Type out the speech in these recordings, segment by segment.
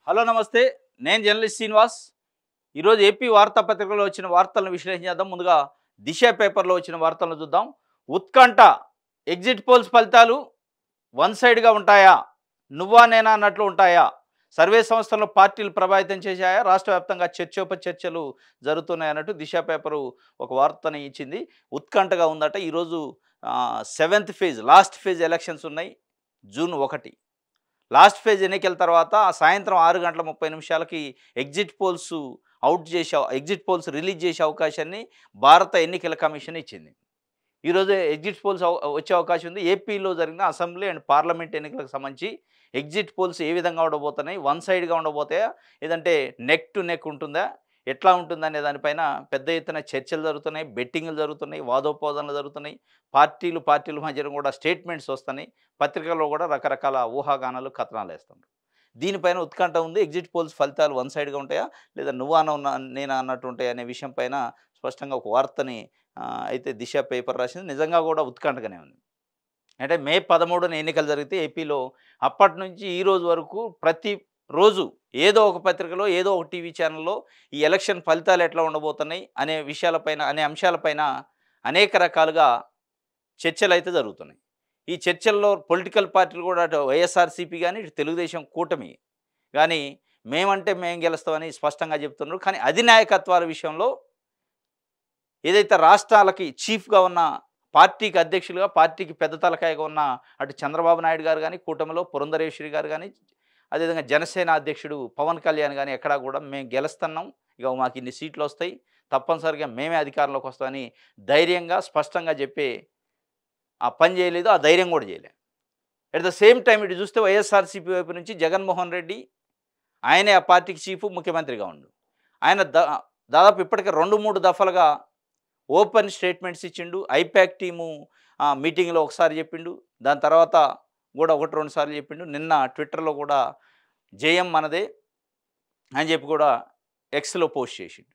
Hello నమస్తే. నేను journalist Srinivas. ఈరోజు ఏపీ వార్తాపత్రికలో వచ్చిన వార్తలను విశ్లేషించేద్దాం. ముందుగా దిశ పేపర్లో వచ్చిన వార్తలను చూద్దాం. ఉత్కంఠ, ఎగ్జిట్ పోల్స్ ఫలితాలు వన్ సైడ్గా ఉంటాయా, నువ్వా నేనా అన్నట్లు ఉంటాయా, సర్వే సంస్థలను పార్టీలు ప్రభావితం చేశాయా, రాష్ట్ర వ్యాప్తంగా చర్చోపచర్చలు జరుగుతున్నాయి అన్నట్టు దిశ పేపరు ఒక వార్తని ఇచ్చింది. ఉత్కంఠగా ఉందట. ఈరోజు seventh phase, last phase elections ఉన్నాయి. జూన్ 1 లాస్ట్ ఫేజ్ ఎన్నికల తర్వాత సాయంత్రం 6:30 ఎగ్జిట్ పోల్స్ రిలీజ్ చేసే అవకాశాన్ని భారత ఎన్నికల కమిషన్ ఇచ్చింది. ఈరోజు ఎగ్జిట్ పోల్స్ వచ్చే అవకాశం ఉంది. ఏపీలో జరిగిన అసెంబ్లీ అండ్ పార్లమెంట్ ఎన్నికలకు సంబంధించి ఎగ్జిట్ పోల్స్ ఏ విధంగా ఉండబోతున్నాయి, వన్ సైడ్గా ఉండబోతాయా, లేదంటే నెక్ టు నెక్ ఉంటుందా, ఎట్లా ఉంటుందనే దానిపైన పెద్ద ఎత్తున చర్చలు జరుగుతున్నాయి, బెట్టింగ్లు జరుగుతున్నాయి, వాదోపవాదనలు జరుగుతున్నాయి, పార్టీల మధ్యన కూడా స్టేట్మెంట్స్ వస్తున్నాయి, పత్రికల్లో కూడా రకరకాల ఊహాగానాలు కథనాలు వేస్తున్నారు. దీనిపైన ఉత్కంఠ ఉంది. ఎగ్జిట్ పోల్స్ ఫలితాలు వన్ సైడ్గా ఉంటాయా, లేదా నేనా అన్నట్టు ఉంటాయా అనే విషయం పైన స్పష్టంగా ఒక వార్తని అయితే దిశ పేపర్ రాసింది. నిజంగా కూడా ఉత్కంఠగానే ఉంది. అంటే మే 13న ఎన్నికలు జరిగితే ఏపీలో అప్పటి నుంచి ఈ రోజు వరకు ప్రతి రోజు ఏదో ఒక పత్రికలో, ఏదో ఒక టీవీ ఛానల్లో ఈ ఎలక్షన్ ఫలితాలు ఎట్లా ఉండబోతున్నాయి అనే అంశాలపైన అనేక రకాలుగా చర్చలు అయితే జరుగుతున్నాయి. ఈ చర్చల్లో పొలిటికల్ పార్టీలు కూడా అటు వైఎస్ఆర్సీపీ కానీ, ఇటు తెలుగుదేశం కూటమి కానీ మేము గెలుస్తామని స్పష్టంగా చెప్తున్నారు. కానీ అధినాయకత్వాల విషయంలో ఏదైతే రాష్ట్రాలకి చీఫ్గా ఉన్న, పార్టీకి అధ్యక్షులుగా, పార్టీకి పెద్ద తలకాయగా ఉన్న అటు చంద్రబాబు నాయుడు గారు కానీ, కూటమిలో పురంధరేశ్వరి గారు కానీ, అదేవిధంగా జనసేన అధ్యక్షుడు పవన్ కళ్యాణ్ కానీ ఎక్కడా కూడా మేము గెలుస్తున్నాం, ఇక మాకు ఇన్ని సీట్లు వస్తాయి, తప్పనిసరిగా మేమే అధికారంలోకి వస్తామని ధైర్యంగా స్పష్టంగా చెప్పే ఆ పని చేయలేదు, ఆ ధైర్యం కూడా చేయలేదు. అట్ ద సేమ్ టైం ఇటు చూస్తే వైఎస్ఆర్సీపీ వైపు నుంచి జగన్మోహన్ రెడ్డి, ఆయనే ఆ పార్టీకి చీఫ్, ముఖ్యమంత్రిగా ఉండు. ఆయన దాదాపు ఇప్పటికే 2-3 దఫలుగా ఓపెన్ స్టేట్మెంట్స్ ఇచ్చిండు. ఐపాక్ టీము మీటింగ్లో ఒకసారి చెప్పిండు, దాని తర్వాత కూడా 1-2 సార్లు చెప్పిండు. నిన్న ట్విట్టర్లో కూడా జయం మనదే అని చెప్పి కూడా ఎక్స్లో పోస్ట్ చేసిండు.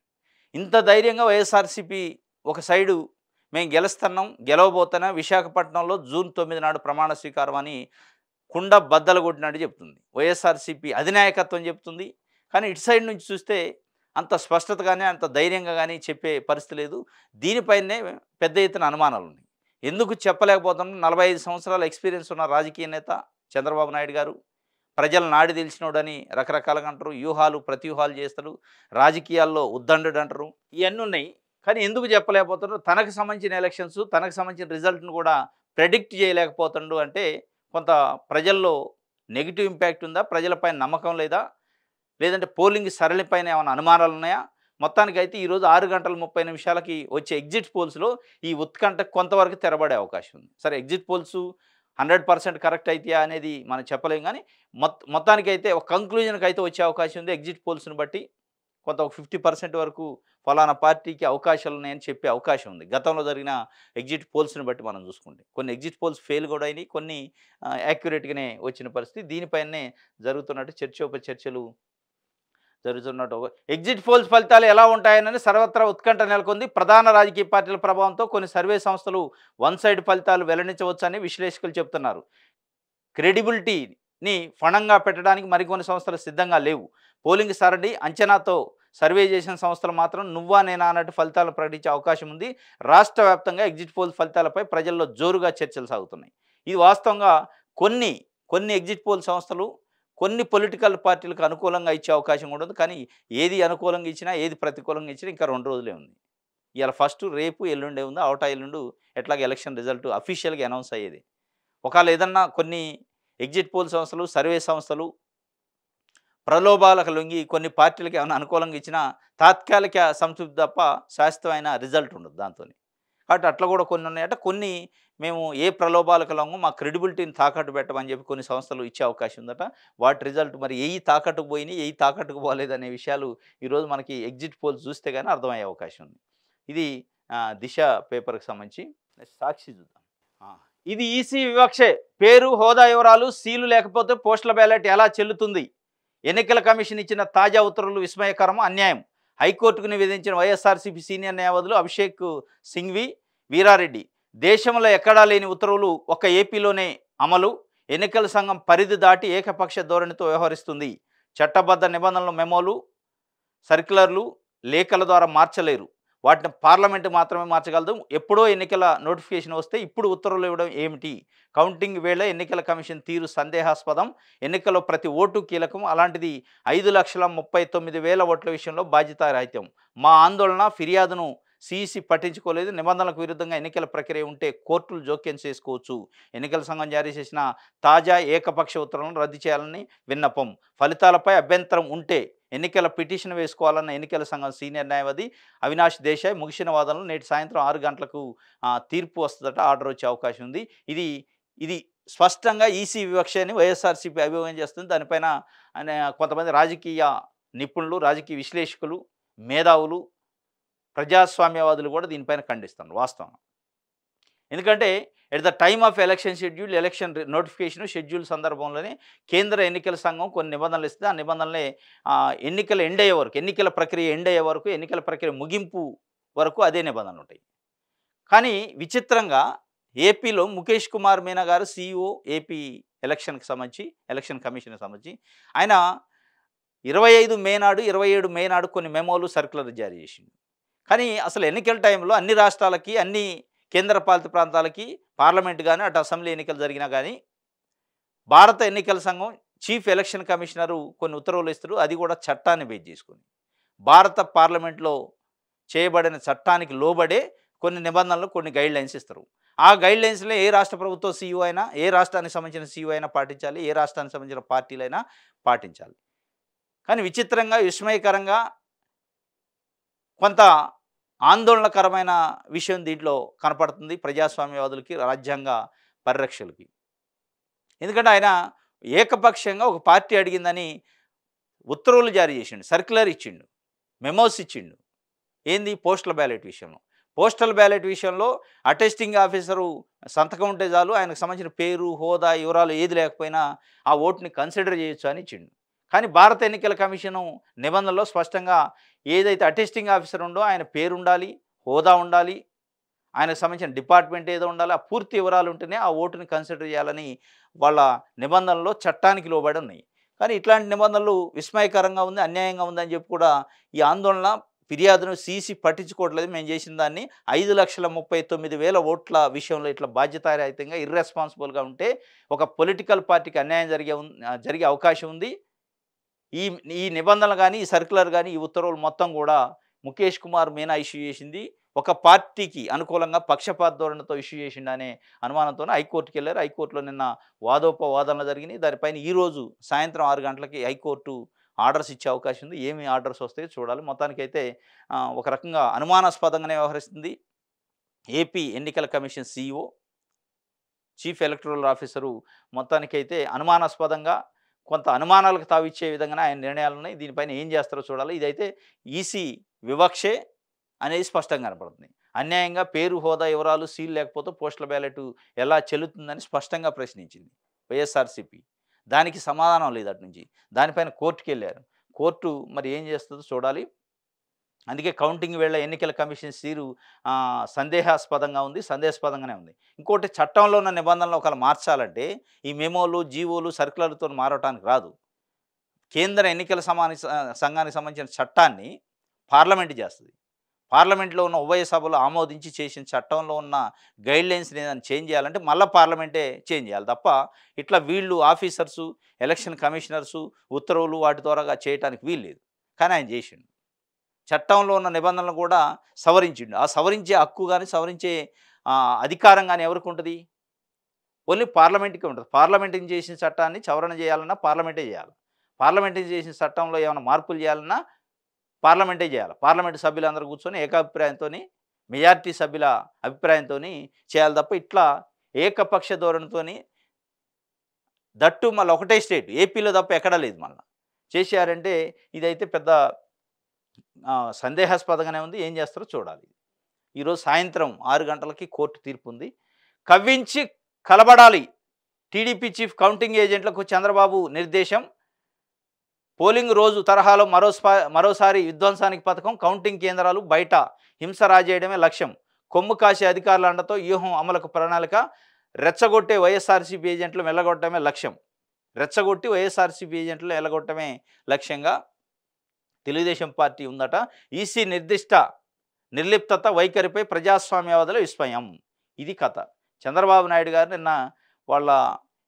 ఇంత ధైర్యంగా వైఎస్ఆర్సీపీ ఒక సైడు మేము గెలవబోతున్నాం, విశాఖపట్నంలో జూన్ 9 నాడు ప్రమాణ స్వీకారం అని కుండ బద్దలు కొట్టినట్టు చెప్తుంది. వైఎస్ఆర్సీపీ అధినాయకత్వం చెప్తుంది. కానీ ఇటు సైడ్ నుంచి చూస్తే అంత స్పష్టత కానీ, అంత ధైర్యంగా కానీ చెప్పే పరిస్థితి లేదు. దీనిపైనే పెద్ద ఎత్తున అనుమానాలు ఉన్నాయి. ఎందుకు చెప్పలేకపోతున్నాం? 45 సంవత్సరాల ఎక్స్పీరియన్స్ ఉన్న రాజకీయ నేత చంద్రబాబు నాయుడు గారు, ప్రజల నాడి తెలిసినోడని రకరకాలుగా అంటారు, ప్రతివ్యూహాలు చేస్తాడు, రాజకీయాల్లో ఉద్దండుడు అంటారు, ఇవన్నీ ఉన్నాయి. కానీ ఎందుకు చెప్పలేకపోతున్నాడు? తనకు సంబంధించిన ఎలక్షన్స్, తనకు సంబంధించిన రిజల్ట్ను కూడా ప్రెడిక్ట్ చేయలేకపోతుండు. అంటే కొంత ప్రజల్లో నెగిటివ్ ఇంపాక్ట్ ఉందా, ప్రజలపైన నమ్మకం లేదా, లేదంటే పోలింగ్ సరళిపైన ఏమైనా అనుమానాలు ఉన్నాయా? మొత్తానికైతే ఈరోజు 6:30 వచ్చే ఎగ్జిట్ పోల్స్లో ఈ ఉత్కంఠ కొంతవరకు తెరబడే అవకాశం ఉంది. సరే, ఎగ్జిట్ పోల్స్ 100% కరెక్ట్ అవుతాయా అనేది మనం చెప్పలేం. కానీ మొత్తానికైతే ఒక కంక్లూజన్కి అయితే వచ్చే అవకాశం ఉంది. ఎగ్జిట్ పోల్స్ని బట్టి కొంత ఒక 50% వరకు ఫలానా పార్టీకి అవకాశాలు ఉన్నాయని చెప్పే అవకాశం ఉంది. గతంలో జరిగిన ఎగ్జిట్ పోల్స్ని బట్టి మనం చూసుకుంటే కొన్ని ఎగ్జిట్ పోల్స్ ఫెయిల్ కూడా అయినాయి, కొన్ని యాక్యురేట్గానే వచ్చిన పరిస్థితి. దీనిపైనే చర్చలు జరుగుతున్నట్టు. ఎగ్జిట్ పోల్స్ ఫలితాలు ఎలా ఉంటాయని సర్వత్రా ఉత్కంఠ నెలకొంది. ప్రధాన రాజకీయ పార్టీల ప్రభావంతో కొన్ని సర్వే సంస్థలు వన్ సైడ్ ఫలితాలు వెల్లడించవచ్చని విశ్లేషకులు చెబుతున్నారు. క్రెడిబిలిటీని ఫణంగా పెట్టడానికి మరికొన్ని సంస్థలు సిద్ధంగా లేవు. పోలింగ్ సరళి అంచనాతో సర్వే చేసిన సంస్థలు మాత్రం నువ్వా నేనా అన్నట్టు ఫలితాలను ప్రకటించే అవకాశం ఉంది. రాష్ట్ర వ్యాప్తంగా ఎగ్జిట్ పోల్స్ ఫలితాలపై ప్రజల్లో జోరుగా చర్చలు సాగుతున్నాయి. ఇది వాస్తవంగా కొన్ని ఎగ్జిట్ పోల్ సంస్థలు కొన్ని పొలిటికల్ పార్టీలకు అనుకూలంగా ఇచ్చే అవకాశం కూడా ఉంది. కానీ ఏది అనుకూలంగా ఇచ్చినా, ఏది ప్రతికూలంగా ఇచ్చినా ఇంకా 2 రోజులే ఉంది. ఇవాళ ఫస్ట్, రేపు, ఎల్లుండే ఉంది. ఎల్లుండు ఎట్లాగ ఎలక్షన్ రిజల్ట్ అఫీషియల్గా అనౌన్స్ అయ్యేది. ఒకవేళ ఏదన్నా కొన్ని ఎగ్జిట్ పోల్ సంస్థలు, సర్వే సంస్థలు ప్రలోభాలకు లొంగి కొన్ని పార్టీలకు ఏమైనా అనుకూలంగా ఇచ్చినా తాత్కాలిక సంతృప్తి తప్ప శాశ్వతమైన రిజల్ట్ ఉండదు దాంతో. కాబట్టి అట్లా కూడా కొన్ని ఉన్నాయట. కొన్ని మేము ఏ ప్రలోభాలకు లొంగ, మా క్రెడిబిలిటీని తాకట్టు పెట్టమని చెప్పి కొన్ని సంస్థలు ఇచ్చే అవకాశం ఉందట. వాటి రిజల్ట్ మరి తాకట్టుకు పోయినాయి, తాకట్టుకు పోలేదు అనే విషయాలు ఈరోజు మనకి ఎగ్జిట్ పోల్స్ చూస్తే కానీ అర్థమయ్యే అవకాశం ఉంది. ఇది దిశ పేపర్కి సంబంధించి. సాక్షి చూద్దాం. ఇది ఈసీ వివక్షే, పేరు హోదా వివరాలు సీలు లేకపోతే పోస్టల్ బ్యాలెట్ ఎలా చెల్లుతుంది, ఎన్నికల కమిషన్ ఇచ్చిన తాజా ఉత్తర్వులు విస్మయకరం, అన్యాయం, హైకోర్టుకు నివేదించిన వైఎస్ఆర్సీపీ సీనియర్ న్యాయవాదులు అభిషేక్ సింఘ్వి, వీరారెడ్డి. దేశంలో ఎక్కడా లేని ఉత్తర్వులు ఒక్క ఏపీలోనే అమలు, ఎన్నికల సంఘం పరిధి దాటి ఏకపక్ష ధోరణితో వ్యవహరిస్తుంది, చట్టబద్ధ నిబంధనలు మెమోలు, సర్క్యులర్లు, లేఖల ద్వారా మార్చలేరు. వాటిని పార్లమెంట్ మాత్రమే మార్చగలదు. ఎప్పుడో ఎన్నికల నోటిఫికేషన్ వస్తే ఇప్పుడు ఉత్తర్వులు ఇవ్వడం ఏమిటి? కౌంటింగ్ వేళ ఎన్నికల కమిషన్ తీరు సందేహాస్పదం. ఎన్నికల్లో ప్రతి ఓటు కీలకం. అలాంటిది 5,39,000 ఓట్ల విషయంలో బాధ్యతారాహిత్యం. మా ఆందోళన, ఫిర్యాదును సీఈసీ పట్టించుకోలేదు. నిబంధనలకు విరుద్ధంగా ఎన్నికల ప్రక్రియ ఉంటే కోర్టులు జోక్యం చేసుకోవచ్చు. ఎన్నికల సంఘం జారీ చేసిన తాజా ఏకపక్ష ఉత్తర్వులను రద్దు చేయాలని విన్నపం. ఫలితాలపై అభ్యంతరం ఉంటే ఎన్నికల పిటిషన్ వేసుకోవాలన్న ఎన్నికల సంఘం సీనియర్ న్యాయవాది అవినాష్ దేశాయ్ ముగిసిన వాదనలు నేటి సాయంత్రం 6 గంటలకు తీర్పు వస్తుందట. ఆర్డర్ వచ్చే అవకాశం ఉంది. ఇది ఇది స్పష్టంగా ఈసీ వివక్ష అని వైఎస్ఆర్సీపీ అభియోగం చేస్తుంది. దానిపైన కొంతమంది రాజకీయ నిపుణులు, రాజకీయ విశ్లేషకులు, మేధావులు, ప్రజాస్వామ్యవాదులు కూడా దీనిపైన ఖండిస్తున్నారు వాస్తవం. ఎందుకంటే at the time of election schedule, election notification schedule సందర్భంలోనే కేంద్ర ఎన్నికల సంఘం కొన్ని నిబంధనలు ఇస్తే ఆ నిబంధనలే ఎన్నికల ఎండ్ అయ్యే వరకు, ఎన్నికల ప్రక్రియ ఎండ్ అయ్యే వరకు, ఎన్నికల ప్రక్రియ ముగింపు వరకు అదే నిబంధనలు ఉంటాయి. కానీ విచిత్రంగా ఏపీలో ముఖేష్ కుమార్ మీనా గారు సీఈఓ ఏపీ ఎలక్షన్ కమిషన్కి సంబంధించి ఆయన 25 మే నాడు 27 మే నాడు కొన్ని మెమోలు, సర్క్యులర్ జారీ చేసిండు. కానీ అసలు ఎన్నికల టైంలో అన్ని రాష్ట్రాలకి, అన్ని కేంద్రపాలిత ప్రాంతాలకి పార్లమెంట్ కానీ అటు అసెంబ్లీ ఎన్నికలు జరిగినా కానీ భారత ఎన్నికల సంఘం చీఫ్ ఎలక్షన్ కమిషనరు కొన్ని ఉత్తర్వులు ఇస్తారు. అది కూడా చట్టాన్ని బేస్ చేసుకుని భారత పార్లమెంట్లో చేయబడిన చట్టానికి లోబడే కొన్ని నిబంధనలు, కొన్ని గైడ్ లైన్స్ ఇస్తారు. ఆ గైడ్ లైన్స్లో ఏ రాష్ట్ర ప్రభుత్వ సీఈఓ అయినా, ఏ రాష్ట్రానికి సంబంధించిన సీఈఓ అయినా పాటించాలి, ఏ రాష్ట్రానికి సంబంధించిన పార్టీలైనా పాటించాలి. కానీ విచిత్రంగా, విస్మయకరంగా, కొంత ఆందోళనకరమైన విషయం దీంట్లో కనపడుతుంది ప్రజాస్వామ్యవాదులకి, రాజ్యాంగ పరిరక్షకులకి. ఎందుకంటే ఆయన ఏకపక్షంగా ఒక పార్టీ అడిగిందని ఉత్తర్వులు జారీ చేసిండు, సర్క్యులర్ ఇచ్చిండు, మెమోస్ ఇచ్చిండు. ఏంది? పోస్టల్ బ్యాలెట్ విషయంలో. పోస్టల్ బ్యాలెట్ విషయంలో అటెస్టింగ్ ఆఫీసరు సంతకం ఉంటే చాలు, ఆయనకు సంబంధించిన పేరు, హోదా, వివరాలు ఏది లేకపోయినా ఆ ఓటుని కన్సిడర్ చేయొచ్చు అని ఇచ్చిండు. కానీ భారత ఎన్నికల కమిషను నిబంధనలో స్పష్టంగా ఏదైతే అటెస్టింగ్ ఆఫీసర్ ఉందో ఆయన పేరు ఉండాలి, హోదా ఉండాలి, ఆయనకు సంబంధించిన డిపార్ట్మెంట్ ఏదో ఉండాలి, ఆ పూర్తి వివరాలు ఉంటేనే ఆ ఓటుని కన్సిడర్ చేయాలని వాళ్ళ నిబంధనలో చట్టానికి లోబడి ఉన్నాయి. కానీ ఇట్లాంటి నిబంధనలు విస్మయకరంగా ఉంది, అన్యాయంగా ఉందని చెప్పి కూడా ఈ ఆందోళన, ఫిర్యాదును సీసీ పట్టించుకోవట్లేదు. మేము చేసిన దాన్ని 5,39,000 ఓట్ల విషయంలో ఇట్లా బాధ్యతారహితంగా, ఇర్రెస్పాన్సిబుల్గా ఉంటే ఒక పొలిటికల్ పార్టీకి అన్యాయం జరిగే అవకాశం ఉంది. ఈ ఈ నిబంధనలు కానీ, ఈ సర్క్యులర్ కానీ, ఈ ఉత్తర్వులు మొత్తం కూడా ముఖేష్ కుమార్ మీనా ఇష్యూ చేసింది ఒక పార్టీకి అనుకూలంగా పక్షపాత ధోరణితో ఇష్యూ చేసిండు అనే అనుమానంతోనే హైకోర్టుకి వెళ్ళారు. హైకోర్టులో నిన్న వాదోపవాదనలు జరిగినాయి. దానిపైన ఈరోజు సాయంత్రం 6 గంటలకి హైకోర్టు ఆర్డర్స్ ఇచ్చే అవకాశం ఉంది. ఏమి ఆర్డర్స్ వస్తాయో చూడాలి. మొత్తానికైతే ఒక రకంగా అనుమానాస్పదంగానే వ్యవహరిస్తుంది ఏపీ ఎన్నికల commission CEO, chief electoral officer. మొత్తానికైతే అనుమానాస్పదంగా, కొంత అనుమానాలకు తావిచ్చే విధంగానే ఆయన నిర్ణయాలు ఉన్నాయి. దీనిపైన ఏం చేస్తారో చూడాలి. ఇదైతే ఈసీ వివక్షే అనేది స్పష్టంగా కనపడుతుంది. అన్యాయంగా పేరు, హోదా, వివరాలు సీల్ లేకపోతే పోస్టల్ బ్యాలెట్ ఎలా చెల్లుతుందని స్పష్టంగా ప్రశ్నించింది వైఎస్ఆర్సీపీ. దానికి సమాధానం లేదు అటు నుంచి. దానిపైన కోర్టుకి వెళ్ళారు. కోర్టు మరి ఏం చేస్తుందో చూడాలి. అందుకే కౌంటింగ్ వేళ ఎన్నికల కమిషన్ తీరు సందేహాస్పదంగానే ఉంది. ఇంకోటి, చట్టంలో ఉన్న నిబంధనలు ఒకవేళ మార్చాలంటే ఈ మెమోలు, జీవోలు, సర్క్యులర్తో మారటానికి రాదు. కేంద్ర ఎన్నికల సంఘానికి సంబంధించిన చట్టాన్ని పార్లమెంట్ చేస్తుంది. పార్లమెంట్లో ఉన్న ఉభయ సభలు ఆమోదించి చేసిన చట్టంలో ఉన్న గైడ్లైన్స్ని ఏదైనా చేంజ్ చేయాలంటే మళ్ళీ పార్లమెంటే చేంజ్ చేయాలి తప్ప ఇట్లా వీళ్ళు ఆఫీసర్సు, ఎలక్షన్ కమిషనర్సు ఉత్తర్వులు వాటి ద్వారా చేయడానికి వీల్లేదు. కానీ ఆయన చేసిండు. చట్టంలో ఉన్న నిబంధనలు కూడా సవరించిండు. ఆ సవరించే హక్కు కానీ, సవరించే అధికారం కానీ ఎవరికి ఉంటుంది? ఓన్లీ పార్లమెంట్కి ఉంటుంది. పార్లమెంట్ని చేసిన చట్టాన్ని సవరణ చేయాలన్నా పార్లమెంటే చేయాలి. పార్లమెంట్ని చేసిన చట్టంలో ఏమైనా మార్పులు చేయాలన్నా పార్లమెంటే చేయాలి. పార్లమెంటు సభ్యులందరూ కూర్చొని ఏకాభిప్రాయంతో, మెజారిటీ సభ్యుల అభిప్రాయంతో చేయాలి తప్ప ఇట్లా ఏకపక్ష ధోరణితో, దట్టు మళ్ళీ ఒకటే స్టేట్ ఏపీలో తప్ప ఎక్కడా లేదు మళ్ళీ చేశారంటే ఇదైతే పెద్ద సందేహాస్పదంగానే ఉంది. ఏం చేస్తారో చూడాలి. ఈరోజు సాయంత్రం 6 గంటలకి కోర్టు తీర్పు ఉంది. కవ్వించి కలబడాలి టీడీపీ చీఫ్ కౌంటింగ్ ఏజెంట్లకు చంద్రబాబు నిర్దేశం. పోలింగ్ రోజు తరహాలో మరోసారి విధ్వంసానికి పథకం. కౌంటింగ్ కేంద్రాలు బయట హింస రాజేయడమే లక్ష్యం. కొమ్ము కాసే అధికారుల అండతో వ్యూహం అమలుకు ప్రణాళిక. రెచ్చగొట్టే వైఎస్ఆర్సీపీ ఏజెంట్లు వెళ్ళగొట్టడమే లక్ష్యం. రెచ్చగొట్టి వైఎస్ఆర్సీపీ ఏజెంట్లను ఎలగొట్టమే లక్ష్యంగా తెలుగుదేశం పార్టీ ఉందట. ఈసీ నిర్దిష్ట నిర్లిప్తత వైఖరిపై ప్రజాస్వామ్యవాదుల విస్మయం. ఇది కథ. చంద్రబాబు నాయుడు గారు నిన్న వాళ్ళ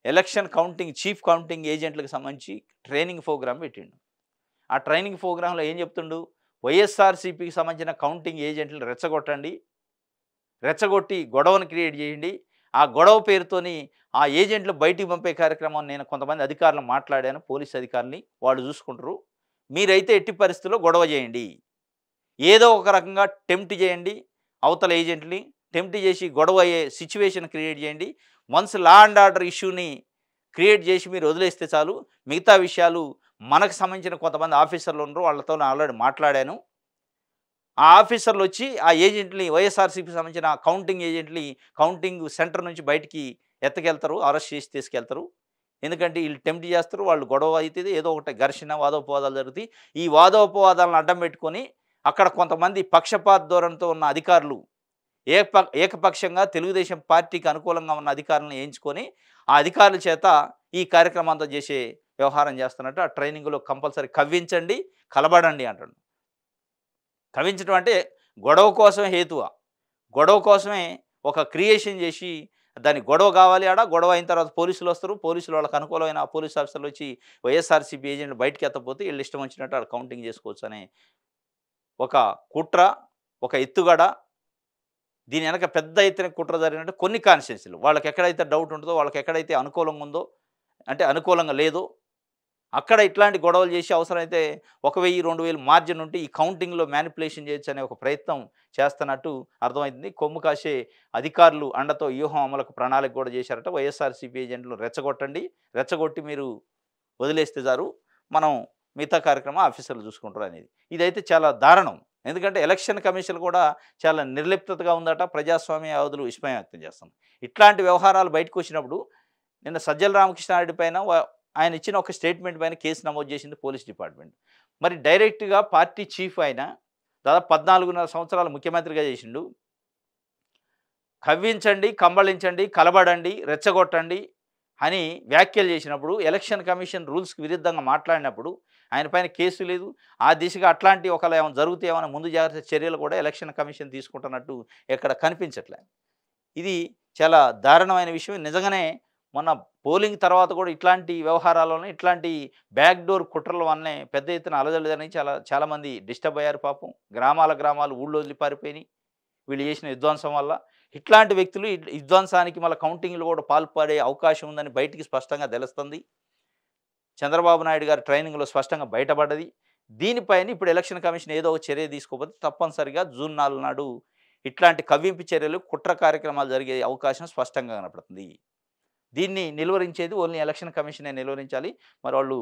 ఎలక్షన్ కౌంటింగ్ చీఫ్ కౌంటింగ్ ఏజెంట్లకు సంబంధించి ట్రైనింగ్ ప్రోగ్రాం పెట్టిండు. ఆ ట్రైనింగ్ ప్రోగ్రాంలో ఏం చెప్తుండు, వైఎస్ఆర్సీపీకి సంబంధించిన కౌంటింగ్ ఏజెంట్లను రెచ్చగొట్టండి, రెచ్చగొట్టి గొడవను క్రియేట్ చేయండి. ఆ గొడవ పేరుతోని ఆ ఏజెంట్లు బయటికి పంపే కార్యక్రమం నేను కొంతమంది అధికారులు మాట్లాడాను, పోలీస్ అధికారులని, వాళ్ళు చూసుకుంటారు. మీరైతే ఎట్టి పరిస్థితుల్లో గొడవ చేయండి, ఏదో ఒక రకంగా టెంప్ట్ చేయండి, అవతల ఏజెంట్ని టెంప్ట్ చేసి గొడవ అయ్యే సిచ్యువేషన్ క్రియేట్ చేయండి. వన్స్ లా అండ్ ఆర్డర్ ఇష్యూని క్రియేట్ చేసి మీరు వదిలేస్తే చాలు. మిగతా విషయాలు మనకు సంబంధించిన కొంతమంది ఆఫీసర్లు ఉన్నారు, వాళ్ళతో ఆల్రెడీ మాట్లాడాను. ఆ ఆఫీసర్లు వచ్చి ఆ ఏజెంట్ని, వైఎస్ఆర్సీపీకి సంబంధించిన కౌంటింగ్ ఏజెంట్ని కౌంటింగ్ సెంటర్ నుంచి బయటికి ఎత్తకెళ్తారు, అరెస్ట్ చేసి తీసుకెళ్తారు. ఎందుకంటే వీళ్ళు టెంప్ట్ చేస్తారు, వాళ్ళు గొడవ అవుతుంది, ఏదో ఒకటి ఘర్షణ వాదోపవాదాలు జరుగుతాయి. ఈ వాదోపవాదాలను అడ్డం పెట్టుకొని అక్కడ కొంతమంది పక్షపాత ధోరణితో ఉన్న అధికారులు ఏకపక్షంగా తెలుగుదేశం పార్టీకి అనుకూలంగా ఉన్న అధికారులను ఎంచుకొని ఆ అధికారుల చేత ఈ కార్యక్రమం అంతా చేసే వ్యవహారం చేస్తున్నట్టు. ఆ ట్రైనింగ్లో కంపల్సరీ కవ్వించండి, కలబడండి అంటాడు. కవ్వించడం అంటే గొడవ కోసమే హేతువా, గొడవ కోసమే ఒక క్రియేషన్ చేసి దాని గొడవ కావాలి. ఆడ గొడవ అయిన తర్వాత పోలీసులు వస్తారు, పోలీసులు వాళ్ళకి అనుకూలమైన పోలీస్ ఆఫీసర్లు వచ్చి వైఎస్ఆర్సీపీ ఏజెంట్ బయటికి ఎత్తపోతే వీళ్ళు ఇష్టం వచ్చినట్టు ఆడ కౌంటింగ్ చేసుకోవచ్చు అనే ఒక కుట్ర, ఒక ఎత్తుగడ. దీని వెనక పెద్ద ఎత్తున కుట్ర జరిగినట్టు కొన్ని కాన్స్టిట్యున్సీలు వాళ్ళకి ఎక్కడైతే డౌట్ ఉంటుందో, వాళ్ళకి ఎక్కడైతే అనుకూలంగా ఉందో, అంటే అనుకూలంగా లేదో అక్కడ ఇట్లాంటి గొడవలు చేసి అవసరమైతే 1000-2000 మార్జిన్ ఉంటే ఈ కౌంటింగ్లో మ్యానిపులేషన్ చేయొచ్చు అనే ఒక ప్రయత్నం చేస్తున్నట్టు అర్థమవుతుంది. కొమ్ము కాసే అధికారులు అండతో వ్యూహం అమలుకు ప్రణాళిక కూడా చేశారట. వైఎస్ఆర్సీపీ ఏజెంట్లు రెచ్చగొట్టండి, రెచ్చగొట్టి మీరు వదిలేస్తే చాలు, మనం మిగతా కార్యక్రమం ఆఫీసర్లు చూసుకుంటారు అనేది. ఇదైతే చాలా దారుణం. ఎందుకంటే ఎలక్షన్ కమిషన్ కూడా చాలా నిర్లిప్తతగా ఉందట. ప్రజాస్వామ్యవాదులు విస్మయం వ్యక్తం చేస్తున్నారు. ఇట్లాంటి వ్యవహారాలు బయటకు వచ్చినప్పుడు నిన్న సజ్జల రామకృష్ణారెడ్డి పైన ఆయన ఇచ్చిన ఒక స్టేట్మెంట్ పైన కేసు నమోదు చేసింది పోలీస్ డిపార్ట్మెంట్. మరి డైరెక్ట్గా పార్టీ చీఫ్ ఆయన దాదాపు 14.5 సంవత్సరాలు ముఖ్యమంత్రిగా చేసిండు. కవ్వించండి, కంబళించండి, కలబడండి, రెచ్చగొట్టండి అని వ్యాఖ్యలు చేసినప్పుడు, ఎలక్షన్ కమిషన్ రూల్స్కి విరుద్ధంగా మాట్లాడినప్పుడు ఆయన పైన కేసు లేదు. ఆ దిశగా అట్లాంటి ఒకవేళ ఏమైనా జరుగుతాయేమో ముందు జాగ్రత్త చర్యలు కూడా ఎలక్షన్ కమిషన్ తీసుకుంటున్నట్టు ఎక్కడ కనిపించట్లే. ఇది చాలా దారుణమైన విషయం. నిజంగానే మొన్న పోలింగ్ తర్వాత కూడా ఇట్లాంటి వ్యవహారాల్లోనే, ఇట్లాంటి బ్యాక్డోర్ కుట్రల వల్లనే పెద్ద ఎత్తున అలజడిని చాలామంది డిస్టర్బ్ అయ్యారు. పాపం గ్రామాలు ఊళ్ళో వదిలి పారిపోయినాయి వీళ్ళు చేసిన విధ్వంసం వల్ల. ఇట్లాంటి వ్యక్తులు విధ్వంసానికి మళ్ళీ కౌంటింగ్లు కూడా పాల్పడే అవకాశం ఉందని బయటికి స్పష్టంగా తెలుస్తుంది. చంద్రబాబు నాయుడు గారి ట్రైనింగ్లో స్పష్టంగా బయటపడ్డది. దీనిపైన ఇప్పుడు ఎలక్షన్ కమిషన్ ఏదో ఒక చర్య తీసుకోకపోతే తప్పనిసరిగా జూన్ 4 నాడు ఇట్లాంటి కవ్వింపు చర్యలు, కుట్ర కార్యక్రమాలు జరిగే అవకాశం స్పష్టంగా కనపడుతుంది. దీన్ని నిలువరించేది ఓన్లీ ఎలక్షన్ కమిషనే నిలువరించాలి. మరి వాళ్ళు